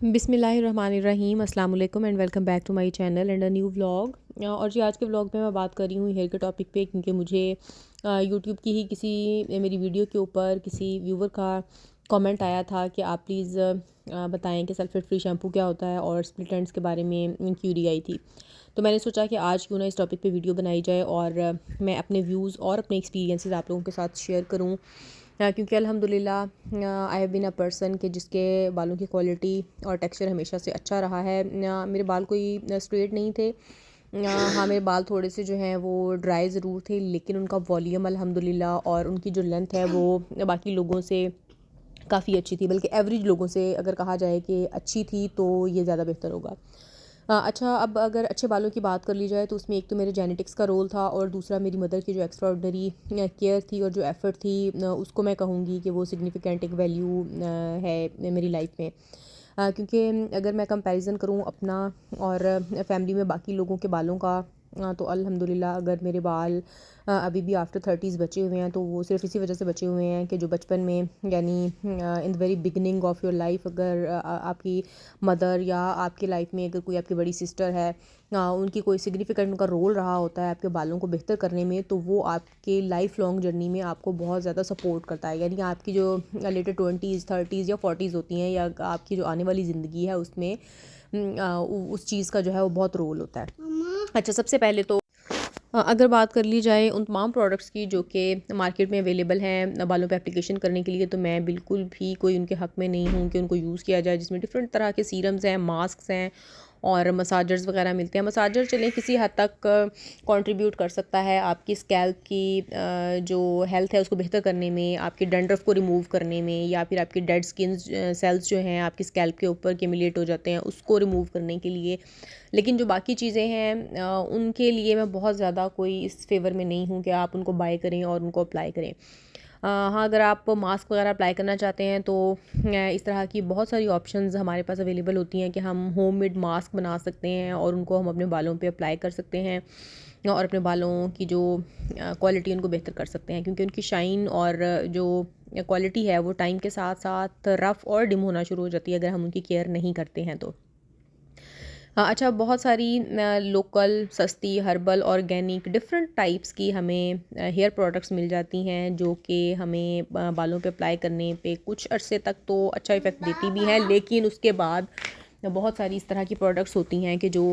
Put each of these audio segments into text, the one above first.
बिस्मिल्लाहिर्रहमानिर्रहीम अस्सलाम वालेकुम and welcome back to my channel and a new vlog. और जी आज के व्लॉग में मैं बात कर रही हूँ हेयर के टॉपिक पे, क्योंकि मुझे यूट्यूब की ही किसी मेरी वीडियो के ऊपर किसी व्यूवर का कमेंट आया था कि आप प्लीज़ बताएं कि सल्फेट फ्री शैम्पू क्या होता है, और स्प्लिट एंड्स के बारे में क्यूरी आई थी। तो मैंने सोचा कि आज क्यों ना इस टॉपिक पे वीडियो बनाई जाए और मैं अपने व्यूज़ और अपने एक्सपीरियंसेस आप लोगों के साथ शेयर करूँ। क्योंकि अल्हम्दुलिल्लाह I have been a person के जिसके बालों की क्वालिटी और टेक्सचर हमेशा से अच्छा रहा है। मेरे बाल कोई स्ट्रेट नहीं थे। हाँ, मेरे बाल थोड़े से जो हैं वो ड्राई ज़रूर थे, लेकिन उनका वॉल्यूम अल्हम्दुलिल्लाह और उनकी जो लेंथ है वो बाकी लोगों से काफ़ी अच्छी थी, बल्कि एवरेज लोगों से अगर कहा जाए कि अच्छी थी तो ये ज़्यादा बेहतर होगा। अच्छा, अब अगर अच्छे बालों की बात कर ली जाए तो उसमें एक तो मेरे जेनेटिक्स का रोल था, और दूसरा मेरी मदर की जो एक्स्ट्राऑर्डिनरी केयर थी और जो एफ़र्ट थी, उसको मैं कहूँगी कि वो सिग्निफ़िकेंट एक वैल्यू है मेरी लाइफ में। क्योंकि अगर मैं कंपैरिज़न करूँ अपना और फैमिली में बाकी लोगों के बालों का, तो अल्हम्दुलिल्लाह अगर मेरे बाल अभी भी आफ्टर 30s बचे हुए हैं, तो वो सिर्फ इसी वजह से बचे हुए हैं कि जो बचपन में, यानी in the very beginning of your life, अगर आपकी मदर या आपकी लाइफ में अगर कोई आपकी बड़ी सिस्टर है, उनकी कोई सिग्निफिकेंट उनका रोल रहा होता है आपके बालों को बेहतर करने में, तो वो आपके लाइफ लॉन्ग जर्नी में आपको बहुत ज़्यादा सपोर्ट करता है। यानी आपकी जो लेटर 20s 30s या 40s होती हैं, या आपकी जो आने वाली ज़िंदगी है उसमें उस चीज़ का जो है वो बहुत रोल होता है। अच्छा, सबसे पहले तो अगर बात कर ली जाए उन तमाम प्रोडक्ट्स की जो कि मार्केट में अवेलेबल हैं बालों पे एप्लीकेशन करने के लिए, तो मैं बिल्कुल भी कोई उनके हक़ में नहीं हूँ कि उनको यूज़ किया जाए, जिसमें डिफरेंट तरह के सीरम्स हैं, मास्क हैं और मसाजर्स वगैरह मिलते हैं। मसाजर चलें किसी हद तक कंट्रीब्यूट कर सकता है आपकी स्कैल्प की जो हेल्थ है उसको बेहतर करने में, आपकी डैंड्रफ को रिमूव करने में, या फिर आपकी डेड स्किन सेल्स जो हैं आपकी स्कैल्प के ऊपर एक्यूमुलेट हो जाते हैं उसको रिमूव करने के लिए। लेकिन जो बाकी चीज़ें हैं उनके लिए मैं बहुत ज़्यादा कोई इस फेवर में नहीं हूँ कि आप उनको बाय करें और उनको अप्लाई करें। हाँ, अगर आप मास्क वगैरह अप्लाई करना चाहते हैं तो इस तरह की बहुत सारी ऑप्शंस हमारे पास अवेलेबल होती हैं कि हम होममेड मास्क बना सकते हैं और उनको हम अपने बालों पे अप्लाई कर सकते हैं, और अपने बालों की जो क्वालिटी उनको बेहतर कर सकते हैं, क्योंकि उनकी शाइन और जो क्वालिटी है वो टाइम के साथ साथ रफ़ और डिम होना शुरू हो जाती है अगर हम उनकी केयर नहीं करते हैं तो। हाँ, अच्छा, बहुत सारी लोकल सस्ती हर्बल ऑर्गेनिक डिफरेंट टाइप्स की हमें हेयर प्रोडक्ट्स मिल जाती हैं, जो कि हमें बालों पे अप्लाई करने पे कुछ अरसे तक तो अच्छा इफ़ेक्ट देती भी हैं, लेकिन उसके बाद बहुत सारी इस तरह की प्रोडक्ट्स होती हैं कि जो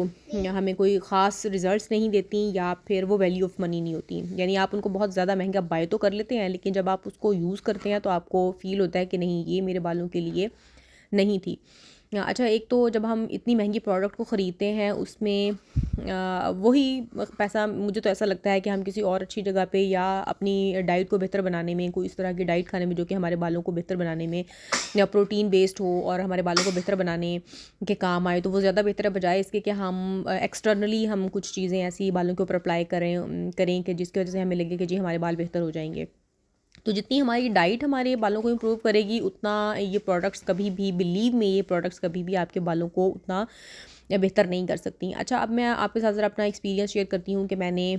हमें कोई ख़ास रिज़ल्ट्स नहीं देती, या फिर वो वैल्यू ऑफ मनी नहीं होती। यानी आप उनको बहुत ज़्यादा महंगा बाय तो कर लेते हैं, लेकिन जब आप उसको यूज़ करते हैं तो आपको फ़ील होता है कि नहीं, ये मेरे बालों के लिए नहीं थी। अच्छा, एक तो जब हम इतनी महंगी प्रोडक्ट को ख़रीदते हैं उसमें वही पैसा, मुझे तो ऐसा लगता है कि हम किसी और अच्छी जगह पे या अपनी डाइट को बेहतर बनाने में, कोई इस तरह की डाइट खाने में जो कि हमारे बालों को बेहतर बनाने में या प्रोटीन बेस्ड हो और हमारे बालों को बेहतर बनाने के काम आए, तो वो ज़्यादा बेहतर है, बजाय इसके कि हम एक्सटर्नली हम कुछ चीज़ें ऐसी बालों के ऊपर अप्लाई करें कि जिसकी वजह से हमें लगे कि जी हमारे बाल बेहतर हो जाएंगे। तो जितनी हमारी डाइट हमारे बालों को इम्प्रूव करेगी, उतना ये प्रोडक्ट्स कभी भी, बिलीव में, ये प्रोडक्ट्स कभी भी आपके बालों को उतना बेहतर नहीं कर सकती। अच्छा, अब मैं आपके साथ ज़रा अपना एक्सपीरियंस शेयर करती हूँ कि मैंने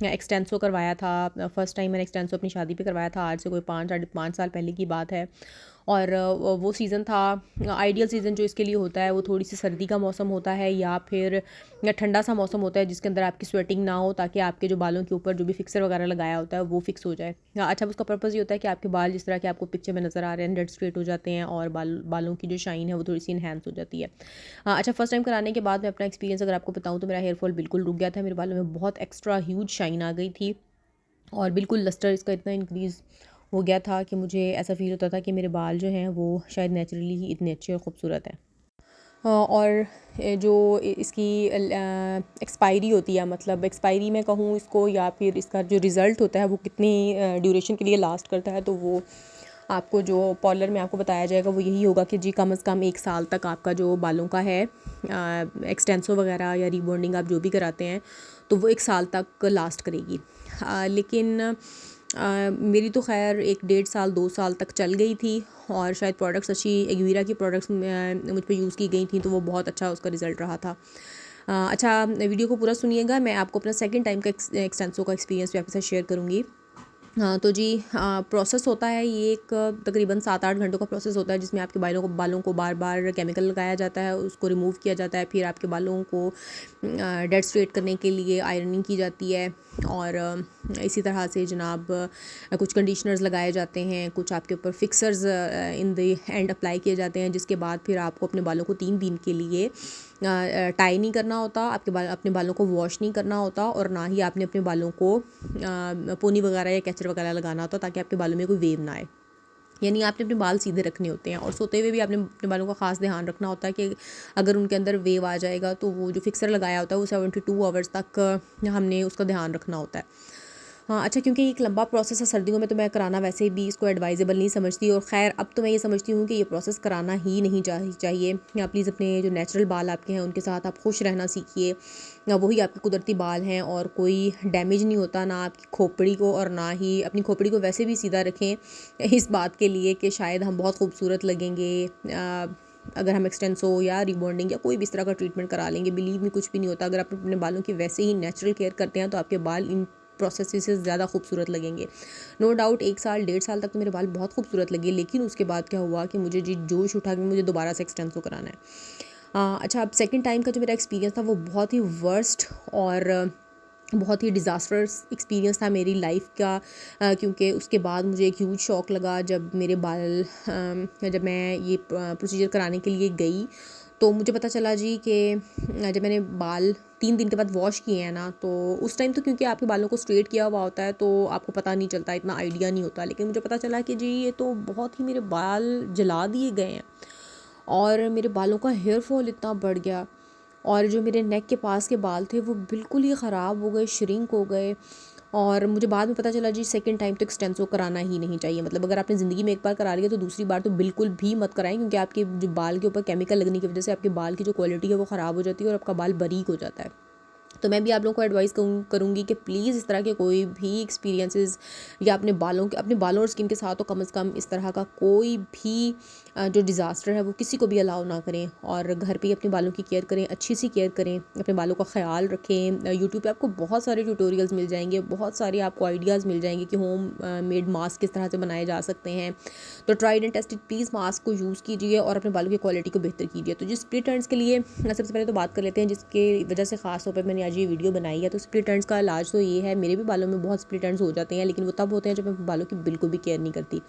एक्सटेंसो करवाया था। फर्स्ट टाइम मैंने एक्सटेंसो अपनी शादी पे करवाया था, आज से कोई 5 साढ़े 5 साल पहले की बात है। और वो सीज़न था, आइडियल सीज़न जो इसके लिए होता है वो थोड़ी सी सर्दी का मौसम होता है, या फिर या ठंडा सा मौसम होता है जिसके अंदर आपकी स्वेटिंग ना हो, ताकि आपके जो बालों के ऊपर जो भी फिक्सर वगैरह लगाया होता है वो फिक्स हो जाए। अच्छा, उसका पर्पज़ ये होता है कि आपके बाल जिस तरह के आपको पिक्चर में नज़र आ रहे हैं डेड स्ट्रेट हो जाते हैं, और बालों की जो शाइन है वो थोड़ी सी इन्हेंस हो जाती है। अच्छा, फर्स्ट टाइम कराने के बाद मैं अपना एक्सपीरियंस अगर आपको बताऊँ तो मेरा हेयर फॉल बिल्कुल रुक गया था, मेरे बालों में बहुत एक्स्ट्रा ह्यूज शाइन आ गई थी, और बिल्कुल लस्टर इसका इतना इंक्रीज़ हो गया था कि मुझे ऐसा फ़ील होता था कि मेरे बाल जो हैं वो शायद नेचुरली ही इतने अच्छे और ख़ूबसूरत हैं। और जो इसकी एक्सपायरी होती है, मतलब एक्सपायरी मैं कहूँ इसको, या फिर इसका जो रिज़ल्ट होता है वो कितनी ड्यूरेशन के लिए लास्ट करता है, तो वो आपको जो पार्लर में आपको बताया जाएगा वो यही होगा कि जी कम से कम 1 साल तक आपका जो बालों का है एक्सटेंसो वगैरह या रीबॉन्डिंग आप जो भी कराते हैं, तो वो 1 साल तक लास्ट करेगी। लेकिन मेरी तो ख़ैर 1 डेढ़ साल 2 साल तक चल गई थी, और शायद प्रोडक्ट्स अच्छी, एग्वीरा की प्रोडक्ट्स मुझ पे यूज़ की गई थी, तो वो बहुत अच्छा उसका रिज़ल्ट रहा था। अच्छा, वीडियो को पूरा सुनिएगा, मैं आपको अपना सेकंड टाइम का एक्सटेंसो का एक्सपीरियंस भी आपके साथ शेयर करूँगी। हाँ, तो जी प्रोसेस होता है ये एक तकरीबन 7-8 घंटों का प्रोसेस होता है, जिसमें आपके बालों को बार-बार केमिकल लगाया जाता है, उसको रिमूव किया जाता है। फिर आपके बालों को डेड स्ट्रेट करने के लिए आयरनिंग की जाती है, और इसी तरह से जनाब कुछ कंडीशनर्स लगाए जाते हैं, कुछ आपके ऊपर fixers in the end apply किए जाते हैं, जिसके बाद फिर आपको अपने बालों को 3 दिन के लिए टाई नहीं करना होता, अपने बालों को वॉश नहीं करना होता, और ना ही आपने अपने बालों को पोनी वगैरह या कैचर वगैरह लगाना होता, ताकि आपके बालों में कोई वेव ना आए। यानी आपने अपने बाल सीधे रखने होते हैं, और सोते हुए भी आपने अपने बालों का ख़ास ध्यान रखना होता है कि अगर उनके अंदर वेव आ जाएगा तो वो जो फिक्सर लगाया होता है वो 72 आवर्स तक हमने उसका ध्यान रखना होता है। हाँ, अच्छा, क्योंकि एक लंबा प्रोसेस है, सर्दियों में तो मैं कराना वैसे भी इसको एडवाइजेबल नहीं समझती, और ख़ैर अब तो मैं ये समझती हूँ कि ये प्रोसेस कराना ही नहीं चाहिए। या प्लीज़ अपने जो नेचुरल बाल आपके हैं उनके साथ आप खुश रहना सीखिए। वही आपके कुदरती बाल हैं, और कोई डैमेज नहीं होता ना आपकी खोपड़ी को, और ना ही अपनी खोपड़ी को वैसे भी सीधा रखें इस बात के लिए कि शायद हम बहुत खूबसूरत लगेंगे अगर हम एक्सटेंसो या रिबॉन्डिंग या कोई भी इस तरह का ट्रीटमेंट करा लेंगे। बिलीव में कुछ भी नहीं होता। अगर आप अपने बालों की वैसे ही नेचुरल केयर करते हैं तो आपके बाल इन प्रोसेस से ज़्यादा खूबसूरत लगेंगे। नो डाउट 1 साल 1.5 साल तक तो मेरे बाल बहुत खूबसूरत लगे, लेकिन उसके बाद क्या हुआ कि मुझे जी जोश उठा कि मुझे दोबारा से एक्सटेंसो कराना है। अच्छा, अब सेकंड टाइम का जो मेरा एक्सपीरियंस था वो बहुत ही वर्स्ट और बहुत ही डिज़ास्टर्स एक्सपीरियंस था मेरी लाइफ का, क्योंकि उसके बाद मुझे एक ह्यूज शॉक लगा जब मेरे बाल जब मैं ये प्रोसीजर कराने के लिए गई, तो मुझे पता चला जी कि जब मैंने बाल 3 दिन के बाद वॉश किए हैं ना, तो उस टाइम तो क्योंकि आपके बालों को स्ट्रेट किया हुआ होता है तो आपको पता नहीं चलता, इतना आइडिया नहीं होता, लेकिन मुझे पता चला कि जी ये तो बहुत ही मेरे बाल जला दिए गए हैं, और मेरे बालों का हेयर फॉल इतना बढ़ गया, और जो मेरे नेक के पास के बाल थे वो बिल्कुल ही ख़राब हो गए, श्रिंक हो गए। और मुझे बाद में पता चला जी सेकंड टाइम तो एक्सटेंसो कराना ही नहीं चाहिए। मतलब अगर आपने ज़िंदगी में एक बार करा लिया तो दूसरी बार तो बिल्कुल भी मत कराएं, क्योंकि आपके जो बाल के ऊपर केमिकल लगने की वजह से आपके बाल की जो क्वालिटी है वो ख़राब हो जाती है, और आपका बाल बारीक हो जाता है। तो मैं भी आप लोगों को एडवाइस करूँगी कि प्लीज़ इस तरह के कोई भी एक्सपीरियंसेस या अपने बालों और स्किन के साथ तो कम से कम इस तरह का कोई भी जो डिज़ास्टर है वो किसी को भी अलाउ ना करें, और घर पे ही अपने बालों की केयर करें, अच्छी सी केयर करें, अपने बालों का ख्याल रखें। यूट्यूब पे आपको बहुत सारे ट्यूटोरियल्स मिल जाएंगे, बहुत सारे आपको आइडियाज़ मिल जाएंगे कि होम मेड मास्क किस तरह से बनाए जा सकते हैं। तो tried and tested please mask को यूज़ कीजिए और अपने बालों की क्वालिटी को बेहतर कीजिए। तो जिस स्प्लिट एंड्स के लिए सबसे पहले तो बात कर लेते हैं, जिसके वजह से ख़ास तौर पर मैंने आज ये वीडियो बनाई है। तो स्प्लिट एंड्स का इलाज तो ये है, मेरे भी बालों में बहुत स्प्लिट एंड्स हो जाते हैं, लेकिन वो तब होते हैं जब मैं बालों की बिल्कुल भी केयर नहीं करती,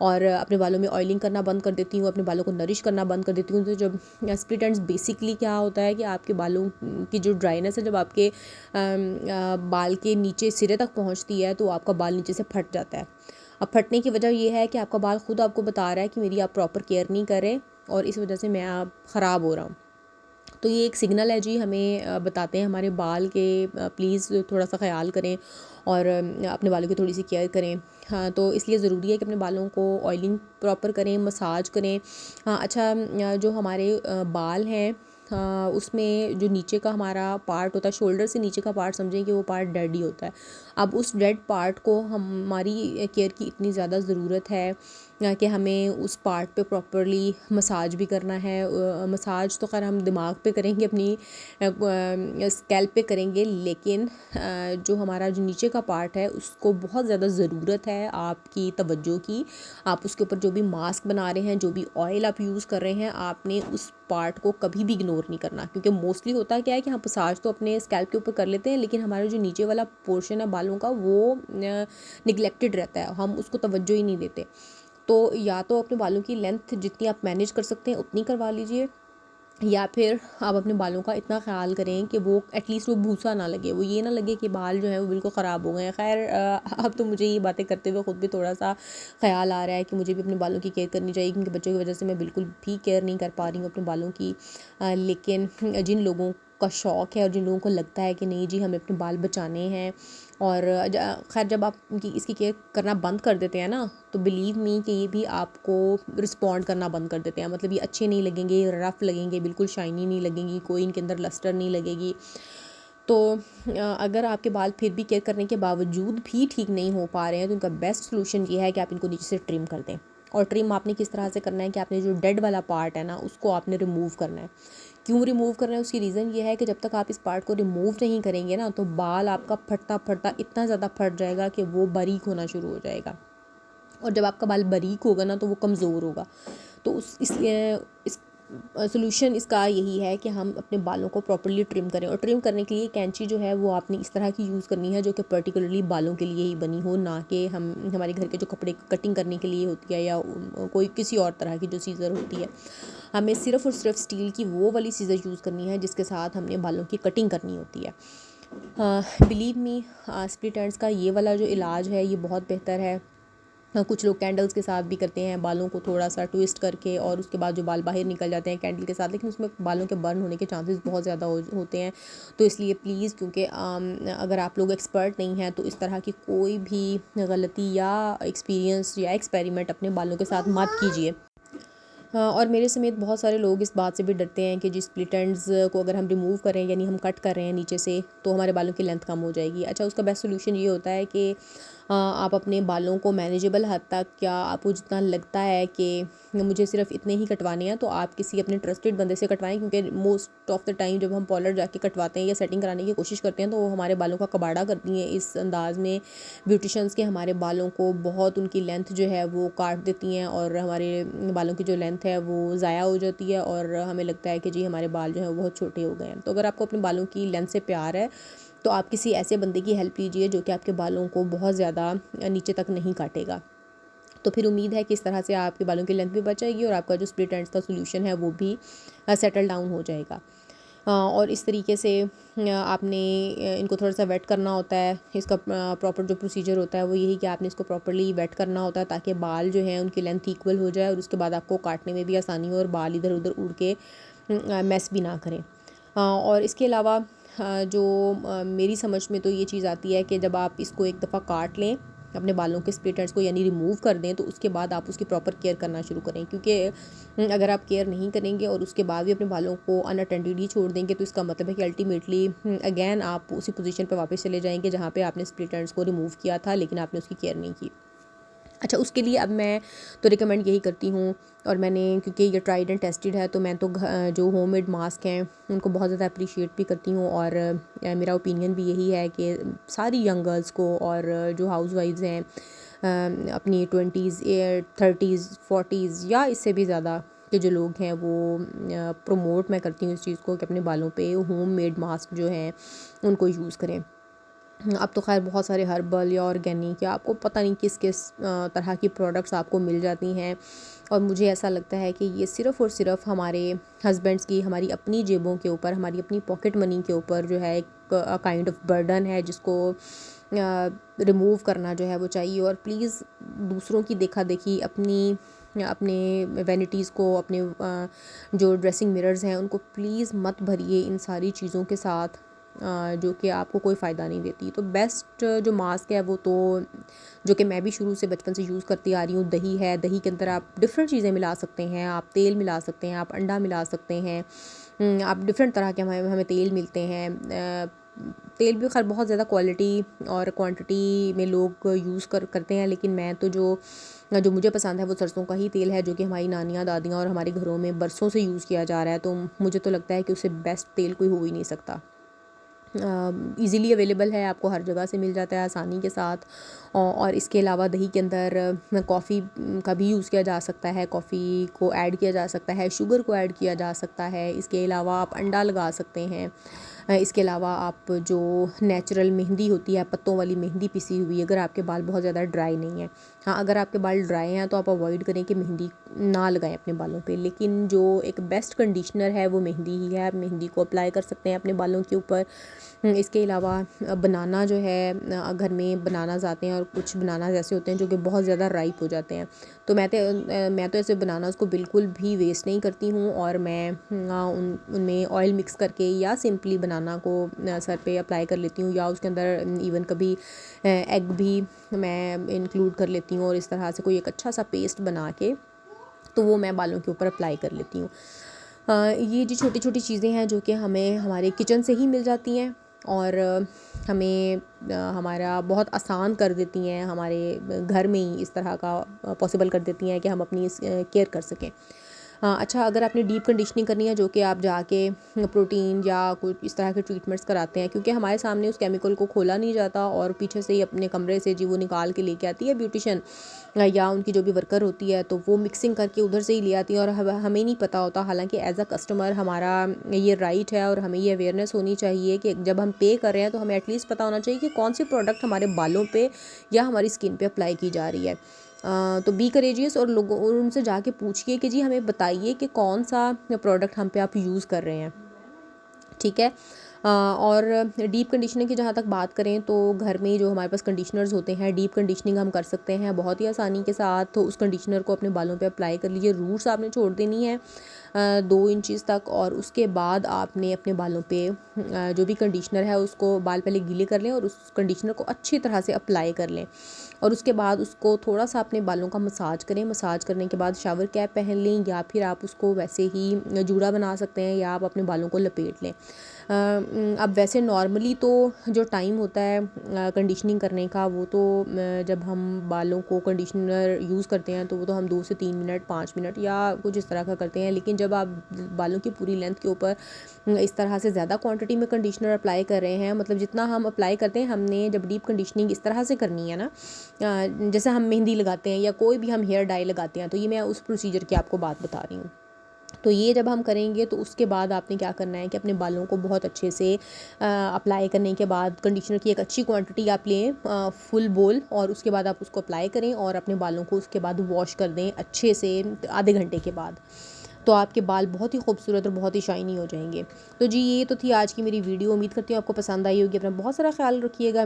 और अपने बालों में ऑयलिंग करना बंद कर देती हूँ, अपने बालों को नरिश करना बंद कर देती हूँ। तो जब स्प्लिट एंड्स बेसिकली क्या होता है कि आपके बालों की जो ड्राइनेस है जब आपके बाल के नीचे सिरे तक पहुँचती है, तो आपका बाल नीचे से फट जाता है। अब फटने की वजह ये है कि आपका बाल खुद आपको बता रहा है कि मेरी आप प्रॉपर केयर नहीं कर रहे, और इस वजह से मैं आप ख़राब हो रहा हूँ। तो ये एक सिग्नल है जी, हमें बताते हैं हमारे बाल के प्लीज़ थोड़ा सा ख्याल करें, और अपने बालों की थोड़ी सी केयर करें। हाँ, तो इसलिए ज़रूरी है कि अपने बालों को ऑयलिंग प्रॉपर करें, मसाज करें। हाँ, अच्छा, जो हमारे बाल हैं, उसमें जो नीचे का हमारा पार्ट होता है, शोल्डर से नीचे का पार्ट समझें कि वो पार्ट डेड ही होता है। अब उस डेड पार्ट को हमारी केयर की इतनी ज़्यादा ज़रूरत है कि हमें उस पार्ट पे प्रॉपरली मसाज भी करना है। मसाज तो खैर हम दिमाग पे करेंगे, अपनी स्कैल्प पे करेंगे, लेकिन जो हमारा जो नीचे का पार्ट है उसको बहुत ज़्यादा ज़रूरत है आपकी तवज्जो की। आप उसके ऊपर जो भी मास्क बना रहे हैं, जो भी ऑयल आप यूज़ कर रहे हैं, आपने उस पार्ट को कभी भी इग्नोर नहीं करना, क्योंकि मोस्टली होता क्या है कि हम मसाज तो अपने स्कैल्प के ऊपर कर लेते हैं, लेकिन हमारा जो नीचे वाला पोर्शन है बालों का वो निगलेक्टेड रहता है, हम उसको तवज्जो ही नहीं देते। तो या तो अपने बालों की लेंथ जितनी आप मैनेज कर सकते हैं उतनी करवा लीजिए, या फिर आप अपने बालों का इतना ख्याल करें कि वो एटलीस्ट वो भूसा ना लगे, वो ये ना लगे कि बाल जो है वो बिल्कुल ख़राब हो गए हैं। खैर अब तो मुझे ये बातें करते हुए ख़ुद भी थोड़ा सा ख्याल आ रहा है कि मुझे भी अपने बालों की केयर करनी चाहिए, क्योंकि बच्चों की वजह से मैं बिल्कुल भी केयर नहीं कर पा रही हूँ अपने बालों की। लेकिन जिन लोगों का शौक़ है और जिन लोगों को लगता है कि नहीं जी हमें अपने बाल बचाने हैं, और खैर जब आप इसकी केयर करना बंद कर देते हैं ना, तो बिलीव मी कि ये भी आपको रिस्पॉन्ड करना बंद कर देते हैं। मतलब ये अच्छे नहीं लगेंगे, रफ़ लगेंगे, बिल्कुल शाइनी नहीं लगेंगी, कोई इनके अंदर लस्टर नहीं लगेगी। तो अगर आपके बाल फिर भी केयर करने के बावजूद भी ठीक नहीं हो पा रहे हैं, तो इनका बेस्ट सोल्यूशन ये है कि आप इनको नीचे से ट्रिम कर दें। और ट्रिम आपने किस तरह से करना है कि आपने जो डेड वाला पार्ट है ना उसको आपने रिमूव करना है। क्यों रिमूव करना है, उसकी रीज़न ये है कि जब तक आप इस पार्ट को रिमूव नहीं करेंगे ना तो बाल आपका फटता फटता इतना ज़्यादा फट जाएगा कि वो बारीक होना शुरू हो जाएगा, और जब आपका बाल बारीक होगा ना तो वो कमज़ोर होगा। तो इस सोल्यूशन इसका यही है कि हम अपने बालों को प्रॉपर्ली ट्रिम करें, और ट्रिम करने के लिए कैंची जो है वो आपने इस तरह की यूज़ करनी है जो कि पर्टिकुलरली बालों के लिए ही बनी हो, ना कि हमारे घर के जो कपड़े कटिंग करने के लिए होती है या कोई किसी और तरह की जो सीज़र होती है। हमें सिर्फ़ और सिर्फ स्टील की वो वाली सीज़र यूज़ करनी है जिसके साथ हमने बालों की कटिंग करनी होती है। बिलीव मी, स्प्लिट एंड्स का ये वाला जो इलाज है ये बहुत बेहतर है। कुछ लोग कैंडल्स के साथ भी करते हैं, बालों को थोड़ा सा ट्विस्ट करके, और उसके बाद जो बाल बाहर निकल जाते हैं कैंडल के साथ, लेकिन उसमें बालों के बर्न होने के चांसेस बहुत ज़्यादा होते हैं। तो इसलिए प्लीज़, क्योंकि अगर आप लोग एक्सपर्ट नहीं हैं तो इस तरह की कोई भी गलती या एक्सपीरियंस या एक्सपेरिमेंट अपने बालों के साथ मत कीजिए। और मेरे समेत बहुत सारे लोग इस बात से भी डरते हैं कि जिस स्प्लिट एंड्स को अगर हम रिमूव करें, यानी हम कट कर रहे हैं नीचे से, तो हमारे बालों की लेंथ कम हो जाएगी। अच्छा, उसका बेस्ट सोल्यूशन ये होता है कि आप अपने बालों को मैनेजेबल हद तक, या आपको जितना लगता है कि मुझे सिर्फ इतने ही कटवाने हैं, तो आप किसी अपने ट्रस्टेड बंदे से कटवाएं, क्योंकि मोस्ट ऑफ द टाइम जब हम पार्लर जाके कटवाते हैं या सेटिंग कराने की कोशिश करते हैं तो वो हमारे बालों का कबाड़ा करती हैं इस अंदाज में ब्यूटिशंस के, हमारे बालों को बहुत, उनकी लेंथ जो है वो काट देती हैं, और हमारे बालों की जो लेंथ है वो ज़ाया हो जाती है, और हमें लगता है कि जी हमारे बाल जो है वो बहुत छोटे हो गए हैं। तो अगर आपको अपने बालों की लेंथ से प्यार है तो आप किसी ऐसे बंदे की हेल्प लीजिए जो कि आपके बालों को बहुत ज़्यादा नीचे तक नहीं काटेगा। तो फिर उम्मीद है कि इस तरह से आपके बालों की लेंथ भी बच जाएगी और आपका जो स्प्लिट एंड्स का सोल्यूशन है वो भी सेटल डाउन हो जाएगा। और इस तरीके से आपने इनको थोड़ा सा वेट करना होता है। इसका प्रॉपर जो प्रोसीजर होता है वो यही कि आपने इसको प्रॉपर्ली वेट करना होता है ताकि बाल जो हैं उनकी लेंथ इक्वल हो जाए, और उसके बाद आपको काटने में भी आसानी हो और बाल इधर उधर उड़ के मेस भी ना करें। और इसके अलावा जो मेरी समझ में तो ये चीज़ आती है कि जब आप इसको एक दफ़ा काट लें अपने बालों के स्प्लिट एंड्स को, यानी रिमूव कर दें, तो उसके बाद आप उसकी प्रॉपर केयर करना शुरू करें, क्योंकि अगर आप केयर नहीं करेंगे और उसके बाद भी अपने बालों को अनअटेंडेड ही छोड़ देंगे तो इसका मतलब है कि अल्टीमेटली अगेन आप उसी पोजीशन पे वापस चले जाएंगे जहाँ पे आपने स्प्लिट एंड्स को रिमूव किया था, लेकिन आपने उसकी केयर नहीं की। अच्छा, उसके लिए अब मैं तो रिकमेंड यही करती हूँ, और मैंने, क्योंकि ये ट्राइड एंड टेस्टेड है, तो मैं तो जो होममेड मास्क हैं उनको बहुत ज़्यादा अप्रिशिएट भी करती हूँ, और मेरा ओपिनियन भी यही है कि सारी यंग गर्ल्स को, और जो हाउस वाइफ्स हैं अपनी 20s 30s 40s या इससे भी ज़्यादा के जो लोग हैं, वो प्रमोट मैं करती हूँ इस चीज़ को कि अपने बालों पे होममेड मास्क जो हैं उनको यूज़ करें। अब तो खैर बहुत सारे हर्बल या ऑर्गेनिक या आपको पता नहीं किस किस तरह की प्रोडक्ट्स आपको मिल जाती हैं, और मुझे ऐसा लगता है कि ये सिर्फ़ और सिर्फ हमारे हस्बैंड्स की, हमारी अपनी जेबों के ऊपर, हमारी अपनी पॉकेट मनी के ऊपर जो है एक काइंड ऑफ बर्डन है जिसको रिमूव करना जो है वो चाहिए। और प्लीज़ दूसरों की देखा देखी अपने वैनिटीज़ को, अपने जो ड्रेसिंग मिरर्स हैं उनको प्लीज़ मत भरिए इन सारी चीज़ों के साथ जो कि आपको कोई फ़ायदा नहीं देती। तो बेस्ट जो मास्क है वो तो, जो कि मैं भी शुरू से बचपन से यूज़ करती आ रही हूँ, दही है। दही के अंदर आप डिफरेंट चीज़ें मिला सकते हैं, आप तेल मिला सकते हैं, आप अंडा मिला सकते हैं, आप डिफरेंट तरह के हमें तेल मिलते हैं। तेल भी खैर बहुत ज़्यादा क्वालिटी और क्वांटिटी में लोग यूज़ करते हैं, लेकिन मैं तो जो मुझे पसंद है वो सरसों का ही तेल है, जो कि हमारी नानियाँ, दादियाँ और हमारे घरों में बरसों से यूज़ किया जा रहा है। तो मुझे तो लगता है कि उससे बेस्ट तेल कोई हो ही नहीं सकता। ईज़िली अवेलेबल है, आपको हर जगह से मिल जाता है आसानी के साथ। और इसके अलावा दही के अंदर कॉफ़ी का भी यूज़ किया जा सकता है, कॉफ़ी को ऐड किया जा सकता है, शुगर को ऐड किया जा सकता है। इसके अलावा आप अंडा लगा सकते हैं। इसके अलावा आप जो नेचुरल मेहंदी होती है, पत्तों वाली मेहंदी पिसी हुई, अगर आपके बाल बहुत ज़्यादा ड्राई नहीं है, हाँ अगर आपके बाल ड्राई हैं तो आप अवॉइड करें कि मेहंदी ना लगाएं अपने बालों पे, लेकिन जो एक बेस्ट कंडीशनर है वो मेहंदी ही है। आप मेहंदी को अप्लाई कर सकते हैं अपने बालों के ऊपर। इसके अलावा बनाना जो है, घर में बनानास आते हैं और कुछ बनानास ऐसे होते हैं जो कि बहुत ज़्यादा राइप हो जाते हैं, तो मैं तो ऐसे बनानास को बिल्कुल भी वेस्ट नहीं करती हूँ, और मैं उनमें ऑयल मिक्स करके या सिंपली बनाना को सर पे अप्लाई कर लेती हूँ, या उसके अंदर इवन कभी एग भी मैं इंक्लूड कर लेती हूँ, और इस तरह से कोई एक अच्छा सा पेस्ट बना के तो वो मैं बालों के ऊपर अप्लाई कर लेती हूँ। ये जो छोटी छोटी चीज़ें हैं जो कि हमें हमारे किचन से ही मिल जाती हैं, और हमें हमारा बहुत आसान कर देती हैं, हमारे घर में ही इस तरह का पॉसिबल कर देती हैं कि हम अपनी केयर कर सकें। अच्छा, अगर आपने डीप कंडीशनिंग करनी है, जो कि आप जाके प्रोटीन या कुछ इस तरह के ट्रीटमेंट्स कराते हैं, क्योंकि हमारे सामने उस केमिकल को खोला नहीं जाता और पीछे से ही अपने कमरे से जी वो निकाल के लेके आती है ब्यूटिशियन या उनकी जो भी वर्कर होती है, तो वो मिक्सिंग करके उधर से ही ले आती है और हमें नहीं पता होता। हालांकि एज अ कस्टमर हमारा ये राइट है और हमें ये अवेयरनेस होनी चाहिए कि जब हम पे कर रहे हैं तो हमें एटलीस्ट पता होना चाहिए कि कौन सी प्रोडक्ट हमारे बालों पे या हमारी स्किन पे अप्लाई की जा रही है। तो बी करेजियस और लोगों उनसे जाके पूछिए कि जी हमें बताइए कि कौन सा प्रोडक्ट हम पे आप यूज़ कर रहे हैं, ठीक है। और डीप कंडीशनिंग की जहाँ तक बात करें तो घर में जो हमारे पास कंडीशनर्स होते हैं, डीप कंडीशनिंग हम कर सकते हैं बहुत ही आसानी के साथ। तो उस कंडीशनर को अपने बालों पे अप्लाई कर लीजिए, रूट्स आपने छोड़ देनी है 2 इंचज़ तक, और उसके बाद आपने अपने बालों पे जो भी कंडीशनर है उसको बाल पहले गीले कर लें और उस कंडीशनर को अच्छी तरह से अप्लाई कर लें, और उसके बाद उसको थोड़ा सा अपने बालों का मसाज करें। मसाज करने के बाद शावर कैप पहन लें, या फिर आप उसको वैसे ही जूड़ा बना सकते हैं या आप अपने बालों को लपेट लें। अब वैसे नॉर्मली तो जो टाइम होता है कंडीशनिंग करने का, वो तो जब हम बालों को कंडीशनर यूज़ करते हैं तो वो तो हम 2 से 3 मिनट 5 मिनट या कुछ इस तरह का करते हैं। लेकिन जब आप बालों की पूरी लेंथ के ऊपर इस तरह से ज़्यादा क्वांटिटी में कंडीशनर अप्लाई कर रहे हैं, मतलब जितना हम अप्लाई करते हैं, हमने जब डीप कंडीशनिंग इस तरह से करनी है ना, जैसे हम मेहंदी लगाते हैं या कोई भी हम हेयर डाई लगाते हैं, तो ये मैं उस प्रोसीजर की आपको बात बता रही हूँ। तो ये जब हम करेंगे तो उसके बाद आपने क्या करना है कि अपने बालों को बहुत अच्छे से अप्लाई करने के बाद कंडीशनर की एक अच्छी क्वांटिटी आप लें, फुल बोल, और उसके बाद आप उसको अप्लाई करें और अपने बालों को उसके बाद वॉश कर दें अच्छे से आधे घंटे के बाद। तो आपके बाल बहुत ही खूबसूरत और बहुत ही शाइनी हो जाएंगे। तो जी ये तो थी आज की मेरी वीडियो, उम्मीद करती हूँ आपको पसंद आई होगी। अपना बहुत सारा ख्याल रखिएगा।